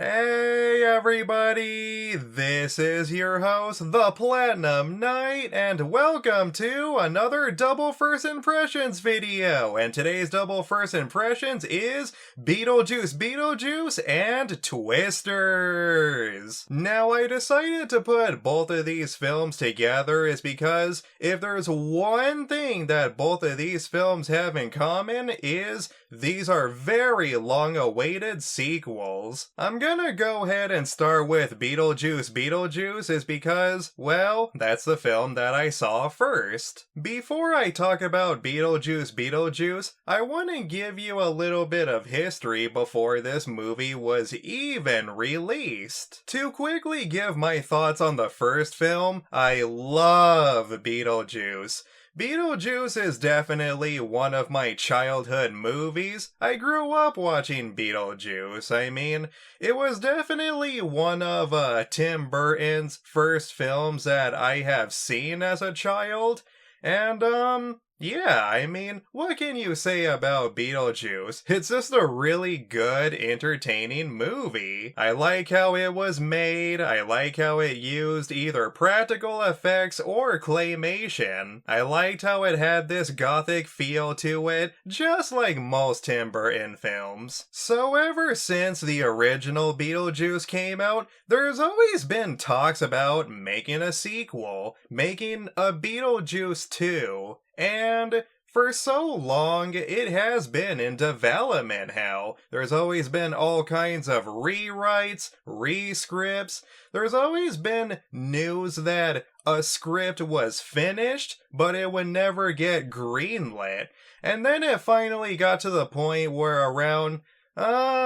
Hey everybody, this is your host, the Platinum Knight, and welcome to another Double First Impressions video. And today's Double First Impressions is Beetlejuice, and Twisters. Now I decided to put both of these films together is because if there's one thing that both of these films have in common is these are very long-awaited sequels. I'm gonna go ahead and start with Beetlejuice is because, well, that's the film that I saw first. Before I talk about Beetlejuice, I want to give you a little bit of history before this movie was even released. To quickly give my thoughts on the first film, I love Beetlejuice. Beetlejuice is definitely one of my childhood movies. I grew up watching Beetlejuice. I mean, it was definitely one of Tim Burton's first films that I have seen as a child. And, yeah, I mean, what can you say about Beetlejuice? It's just a really good, entertaining movie. I like how it was made, I like how it used either practical effects or claymation. I liked how it had this gothic feel to it, just like most Tim Burton films. So ever since the original Beetlejuice came out, there's always been talks about making a sequel, making a Beetlejuice 2. And for so long, it has been in development, hell. There's always been all kinds of rewrites, rescripts. There's always been news that a script was finished, but it would never get greenlit. And then it finally got to the point where around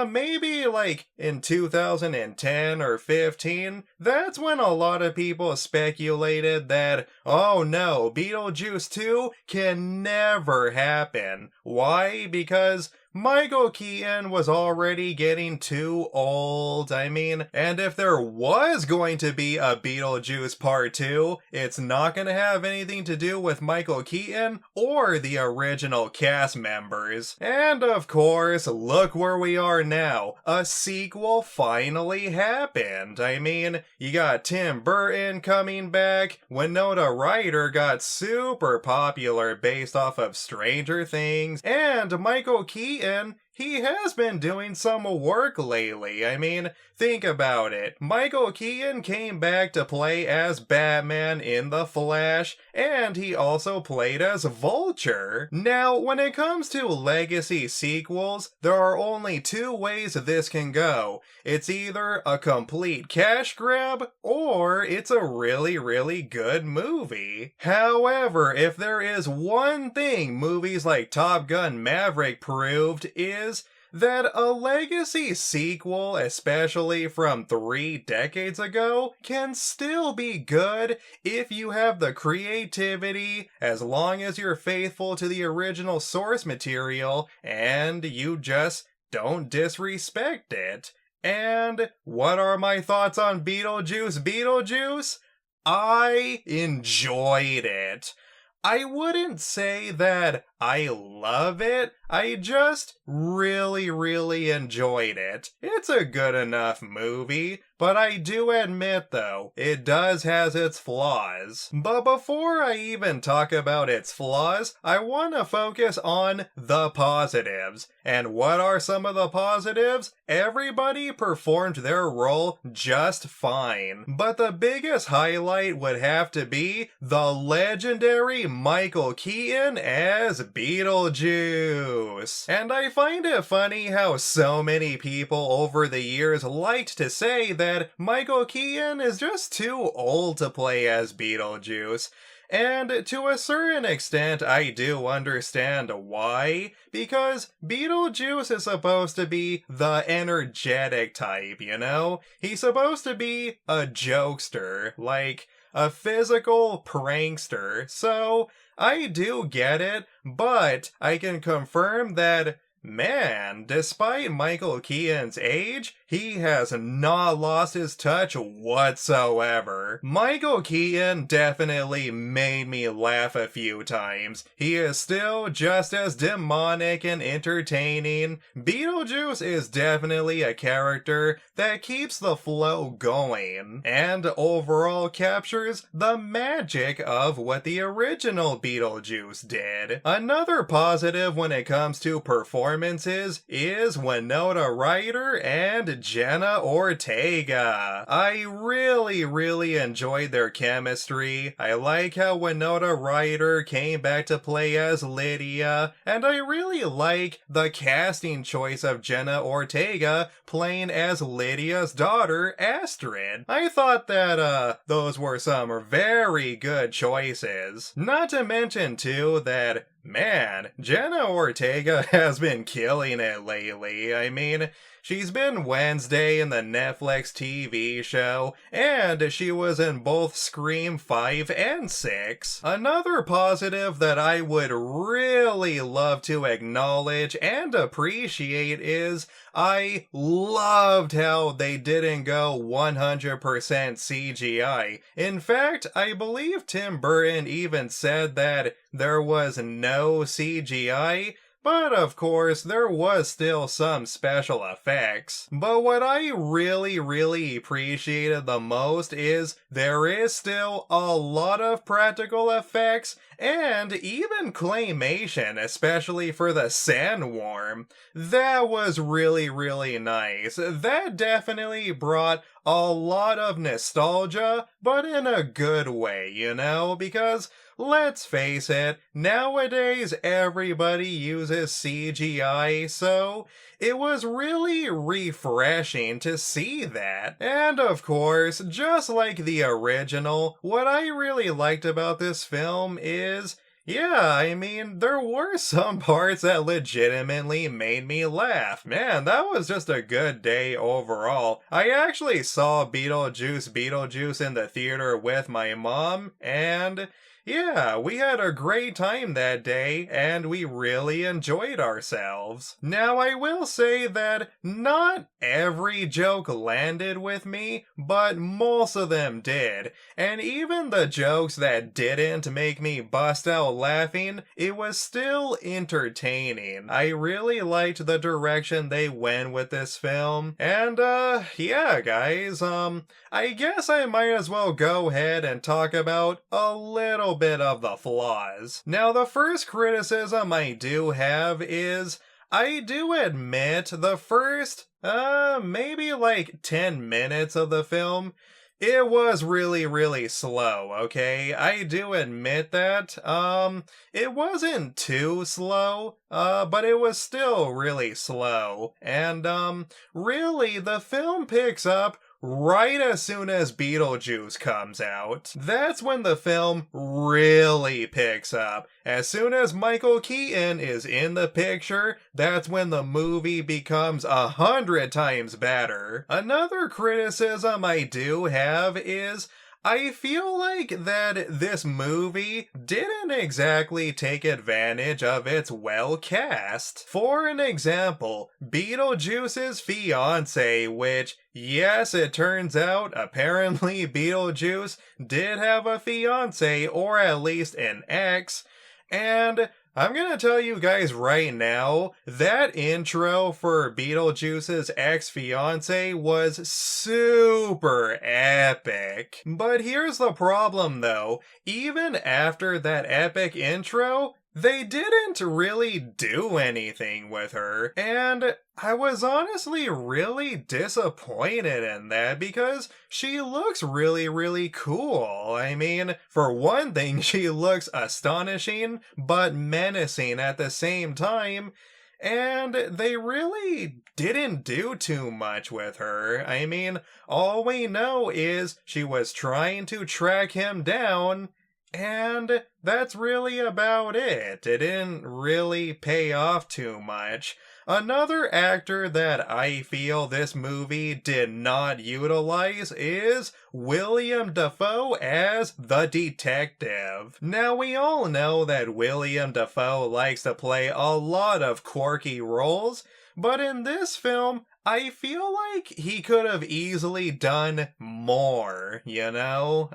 maybe like in 2010 or 15, that's when a lot of people speculated that, oh no, Beetlejuice 2 can never happen. Why? Because Michael Keaton was already getting too old, I mean, and if there was going to be a Beetlejuice Part 2, it's not going to have anything to do with Michael Keaton or the original cast members. And of course, look where we are now. A sequel finally happened. I mean, you got Tim Burton coming back, Winona Ryder got super popular based off of Stranger Things, and Michael Keaton, he has been doing some work lately. I mean, think about it. Michael Keaton came back to play as Batman in The Flash, and he also played as Vulture. Now, when it comes to legacy sequels, there are only two ways this can go. It's either a complete cash grab, or it's a really, really good movie. However, if there is one thing movies like Top Gun Maverick proved is that a legacy sequel, especially from 3 decades ago, can still be good if you have the creativity, as long as you're faithful to the original source material, and you just don't disrespect it. And what are my thoughts on Beetlejuice? I enjoyed it. I wouldn't say that I love it, I just really, really enjoyed it. It's a good enough movie, but I do admit though, it does has its flaws. But before I even talk about its flaws, I want to focus on the positives. And what are some of the positives? Everybody performed their role just fine. But the biggest highlight would have to be the legendary Michael Keaton as Beetlejuice. And I find it funny how so many people over the years liked to say that Michael Keaton is just too old to play as Beetlejuice. And to a certain extent, I do understand why, because Beetlejuice is supposed to be the energetic type, you know? He's supposed to be a jokester, like a physical prankster, so I do get it, but I can confirm that man, despite Michael Keaton's age, he has not lost his touch whatsoever. Michael Keaton definitely made me laugh a few times. He is still just as demonic and entertaining. Beetlejuice is definitely a character that keeps the flow going, and overall captures the magic of what the original Beetlejuice did. Another positive when it comes to performances is Winona Ryder and Jenna Ortega. I really enjoyed their chemistry. I like how Winona Ryder came back to play as Lydia, and I really like the casting choice of Jenna Ortega playing as Lydia's daughter, Astrid. I thought that those were some very good choices. Not to mention too that, man, Jenna Ortega has been killing it lately. I mean, she's been Wednesday in the Netflix TV show, and she was in both Scream 5 and 6. Another positive that I would really love to acknowledge and appreciate is I loved how they didn't go 100% CGI. In fact, I believe Tim Burton even said that there was no CGI, but of course, there was still some special effects. But what I really appreciated the most is there is still a lot of practical effects and even claymation, especially for the sandworm. That was really nice. That definitely brought a lot of nostalgia, but in a good way, you know, because let's face it, nowadays everybody uses CGI, so it was really refreshing to see that. And of course, just like the original, what I really liked about this film is, yeah, I mean, there were some parts that legitimately made me laugh. Man, that was just a good day overall. I actually saw Beetlejuice in the theater with my mom, and yeah, we had a great time that day, and we really enjoyed ourselves. Now, I will say that not every joke landed with me, but most of them did. And even the jokes that didn't make me bust out laughing, it was still entertaining. I really liked the direction they went with this film. And, yeah, guys, I guess I might as well go ahead and talk about a little bit of the flaws. Now, the first criticism I do have is I do admit the first, maybe like 10 minutes of the film, it was really slow, okay? I do admit that. It wasn't too slow, but it was still really slow. And, really, the film picks up right as soon as Beetlejuice comes out. That's when the film really picks up. As soon as Michael Keaton is in the picture, that's when the movie becomes 100 times better. Another criticism I do have is I feel like that this movie didn't exactly take advantage of its well cast. For an example, Beetlejuice's fiance, which, yes, it turns out apparently Beetlejuice did have a fiance, or at least an ex, and I'm gonna tell you guys right now, that intro for Beetlejuice's ex-fiance was super epic. But here's the problem though, even after that epic intro, they didn't really do anything with her, and I was honestly really disappointed in that because she looks really cool. I mean, for one thing, she looks astonishing but menacing at the same time, and they really didn't do too much with her. I mean, all we know is she was trying to track him down, and that's really about it. It didn't really pay off too much. Another actor that I feel this movie did not utilize is William Dafoe as the detective. Now, we all know that William Dafoe likes to play a lot of quirky roles, but in this film, I feel like he could have easily done more, you know?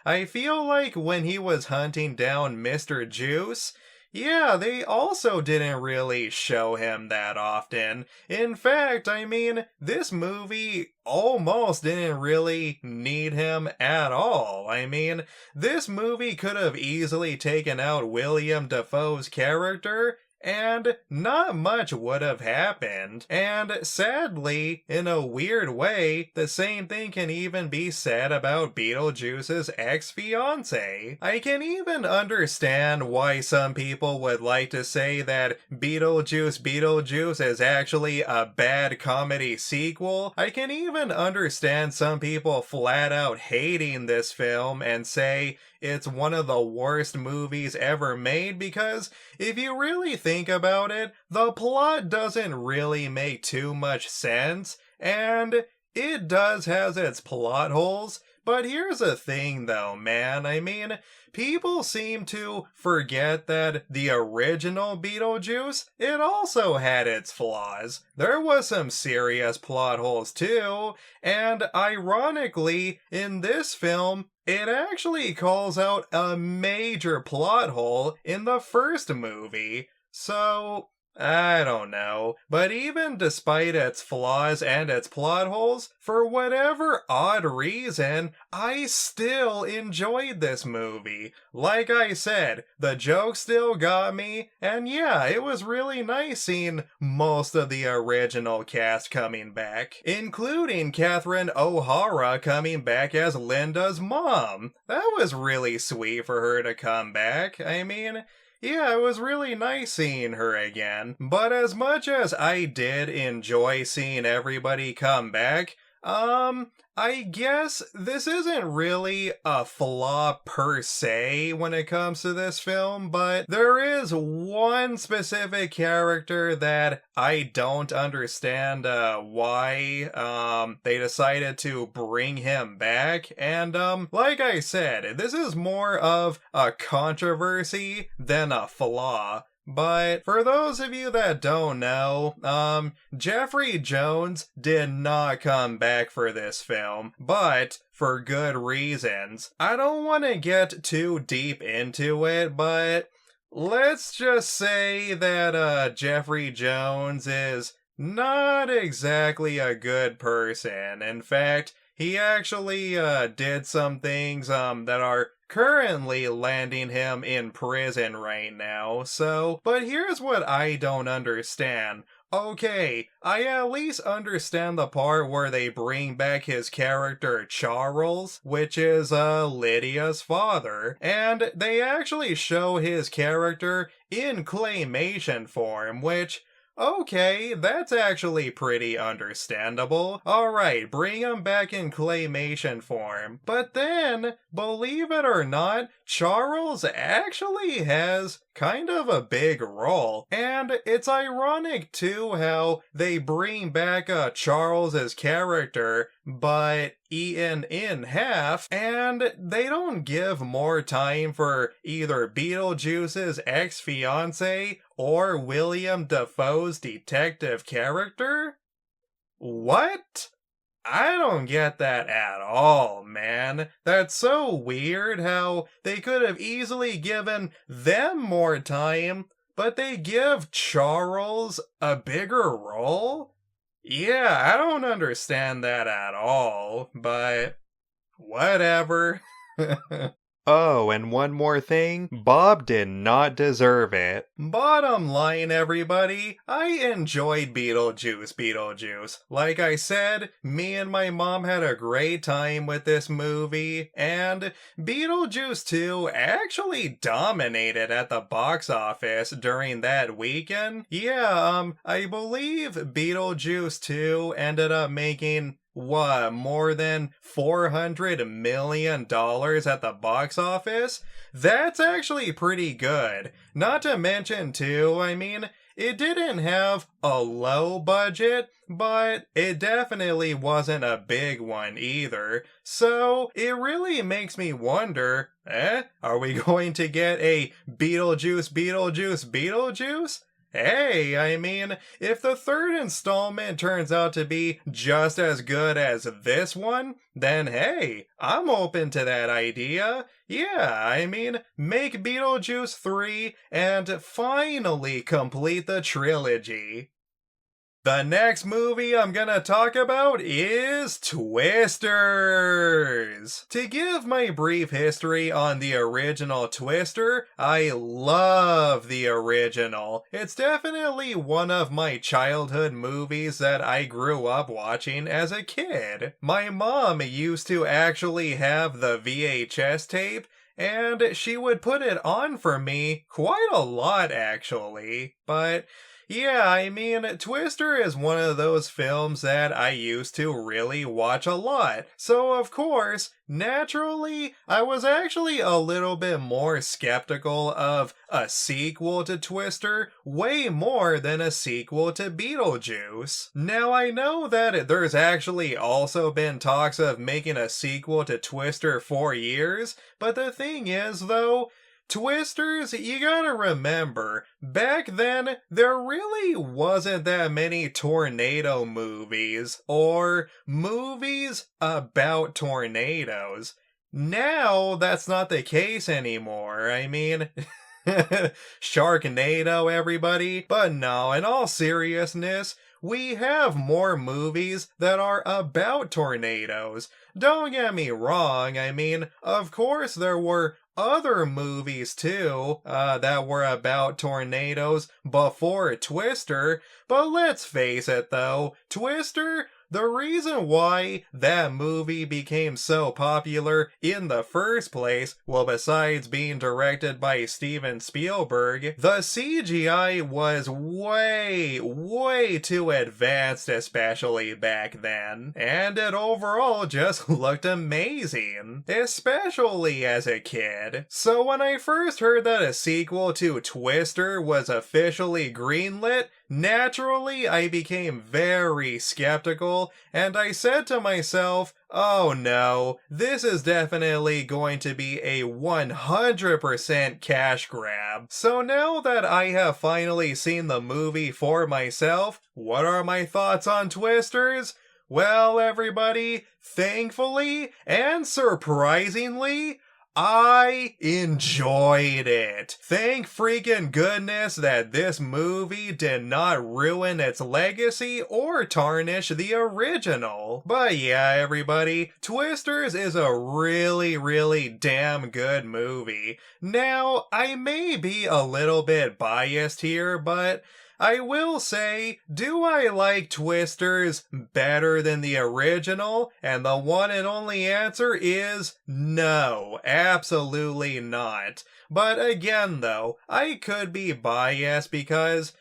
I feel like when he was hunting down Mr. Juice, yeah, they also didn't really show him that often. In fact, I mean, this movie almost didn't really need him at all. I mean, this movie could have easily taken out William Dafoe's character and not much would have happened. And sadly, in a weird way, the same thing can even be said about Beetlejuice's ex-fiancée. I can even understand why some people would like to say that Beetlejuice is actually a bad comedy sequel. I can even understand some people flat out hating this film and say it's one of the worst movies ever made because if you really think about it, the plot doesn't really make too much sense, and it does has its plot holes. But here's the thing though, man, I mean, people seem to forget that the original Beetlejuice, it also had its flaws. There was some serious plot holes too, and ironically, in this film, it actually calls out a major plot hole in the first movie. So, I don't know, but even despite its flaws and its plot holes, for whatever odd reason, I still enjoyed this movie. Like I said, the jokes still got me, and yeah, it was really nice seeing most of the original cast coming back, including Catherine O'Hara coming back as Linda's mom. That was really sweet for her to come back. I mean, yeah, it was really nice seeing her again. But as much as I did enjoy seeing everybody come back, I guess this isn't really a flaw per se when it comes to this film, but there is one specific character that I don't understand why they decided to bring him back, and like I said, this is more of a controversy than a flaw. But for those of you that don't know, Jeffrey Jones did not come back for this film, but for good reasons. I don't want to get too deep into it, but let's just say that Jeffrey Jones is not exactly a good person. In fact, he actually did some things that are currently landing him in prison right now, so, but here's what I don't understand. Okay, I at least understand the part where they bring back his character Charles, which is Lydia's father, and they actually show his character in claymation form, which, okay, that's actually pretty understandable. Alright, bring him back in claymation form. But then, believe it or not, Charles actually has kind of a big role. And it's ironic too how they bring back Charles's character, but eaten in half, and they don't give more time for either Beetlejuice's ex-fiancée or William Dafoe's detective character? What? I don't get that at all, man. That's so weird how they could have easily given them more time, but they give Charles a bigger role? Yeah, I don't understand that at all, but whatever. Oh, and one more thing, Bob did not deserve it. Bottom line, everybody, I enjoyed Beetlejuice. Like I said, me and my mom had a great time with this movie, and Beetlejuice 2 actually dominated at the box office during that weekend. Yeah, I believe Beetlejuice 2 ended up making more than $400 million at the box office? That's actually pretty good. Not to mention, too, I mean, it didn't have a low budget, but it definitely wasn't a big one either. So it really makes me wonder, are we going to get a Beetlejuice, Beetlejuice, Beetlejuice? Hey, I mean, if the third installment turns out to be just as good as this one, then hey, I'm open to that idea. Yeah, I mean, make Beetlejuice 3 and finally complete the trilogy. The next movie I'm gonna talk about is Twisters! To give my brief history on the original Twister, I love the original. It's definitely one of my childhood movies that I grew up watching as a kid. My mom used to actually have the VHS tape, and she would put it on for me quite a lot actually, but yeah, I mean, Twister is one of those films that I used to really watch a lot. So, of course, naturally, I was actually a little bit more skeptical of a sequel to Twister, way more than a sequel to Beetlejuice. Now, I know that there's actually also been talks of making a sequel to Twister for years, but the thing is, though, Twisters, you gotta remember, back then, there really wasn't that many tornado movies, or movies about tornadoes. Now, that's not the case anymore. I mean, Sharknado, everybody. But no, in all seriousness, we have more movies that are about tornadoes. Don't get me wrong, I mean, of course there were other movies too that were about tornadoes before Twister, but let's face it though, Twister, the reason why that movie became so popular in the first place, well, besides being directed by Steven Spielberg, the CGI was way too advanced, especially back then, and it overall just looked amazing, especially as a kid. So when I first heard that a sequel to Twister was officially greenlit, naturally, I became very skeptical, and I said to myself, oh no, this is definitely going to be a 100% cash grab. So now that I have finally seen the movie for myself, what are my thoughts on Twisters? Well, everybody, thankfully and surprisingly, I enjoyed it. Thank freaking goodness that this movie did not ruin its legacy or tarnish the original. But yeah, everybody, Twisters is a really damn good movie. Now, I may be a little bit biased here, but I will say, do I like Twisters better than the original? And the one and only answer is no, absolutely not. But again though, I could be biased because,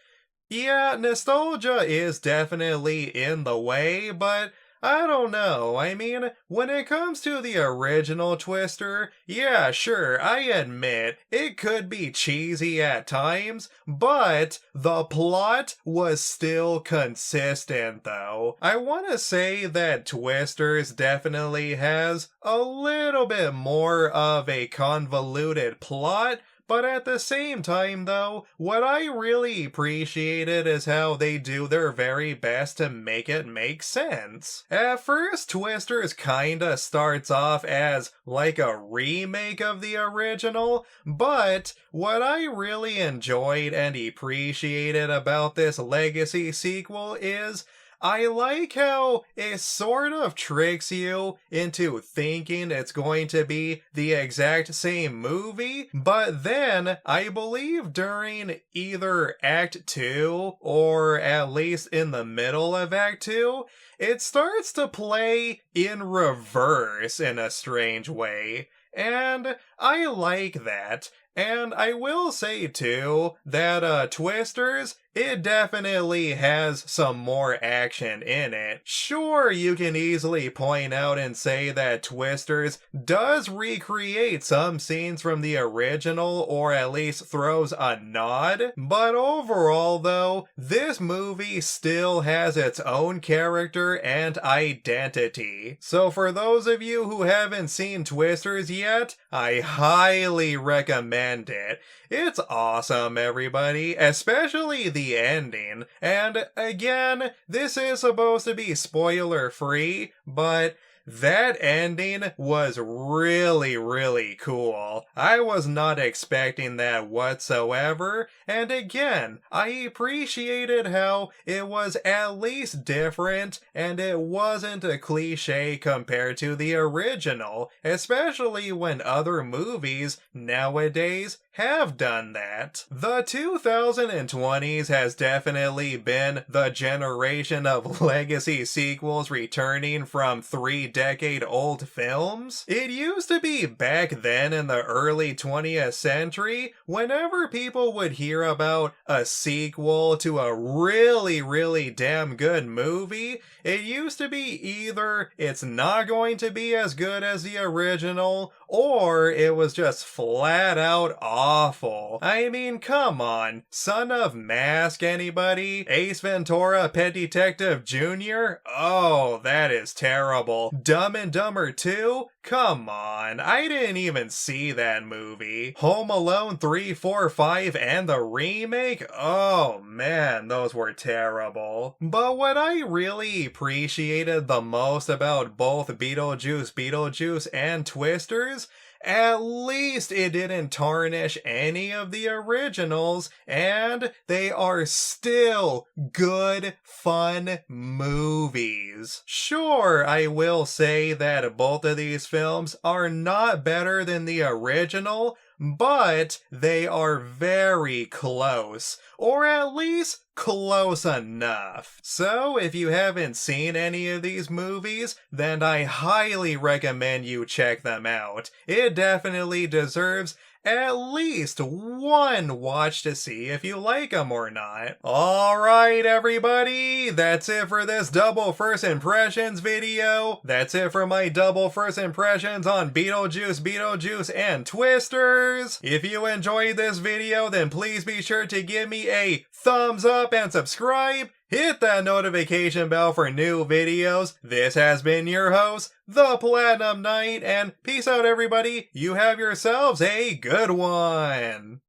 yeah, nostalgia is definitely in the way, but I don't know, I mean, when it comes to the original Twister, yeah, sure, I admit, it could be cheesy at times, but the plot was still consistent though. I want to say that Twisters definitely has a little bit more of a convoluted plot, but at the same time though, what I really appreciated is how they do their very best to make it make sense. At first, Twisters kinda starts off as like a remake of the original, but what I really enjoyed and appreciated about this legacy sequel is I like how it sort of tricks you into thinking it's going to be the exact same movie, but then I believe during either Act 2 or at least in the middle of Act 2, it starts to play in reverse in a strange way. And I like that. And I will say too that Twisters it definitely has some more action in it. Sure, you can easily point out and say that Twisters does recreate some scenes from the original, or at least throws a nod, but overall though, this movie still has its own character and identity. So for those of you who haven't seen Twisters yet, I highly recommend it. It's awesome, everybody, especially the ending. And again, this is supposed to be spoiler-free, but that ending was really, really cool. I was not expecting that whatsoever, and again, I appreciated how it was at least different, and it wasn't a cliche compared to the original, especially when other movies nowadays have done that. The 2020s has definitely been the generation of legacy sequels returning from 3-decade-old films. It used to be back then in the early 20th century, whenever people would hear about a sequel to a really, really damn good movie, it used to be either it's not going to be as good as the original, or it was just flat out awful. I mean, come on. Son of Mask, anybody? Ace Ventura, Pet Detective Jr.? Oh, that is terrible. Dumb and Dumber 2? Come on, I didn't even see that movie. Home Alone 3, 4, 5, and the remake? Oh man, those were terrible. But what I really appreciated the most about both Beetlejuice, and Twisters, at least it didn't tarnish any of the originals, and they are still good, fun movies. Sure, I will say that both of these films are not better than the original, but they are very close, or at least close enough. So if you haven't seen any of these movies, then I highly recommend you check them out. It definitely deserves at least one watch to see if you like them or not. Alright everybody, that's it for this double first impressions video. That's it for my double first impressions on Beetlejuice, and Twisters. If you enjoyed this video, then please be sure to give me a thumbs up and subscribe. Hit that notification bell for new videos. This has been your host, The Platinum Knight, and peace out everybody. You have yourselves a good one.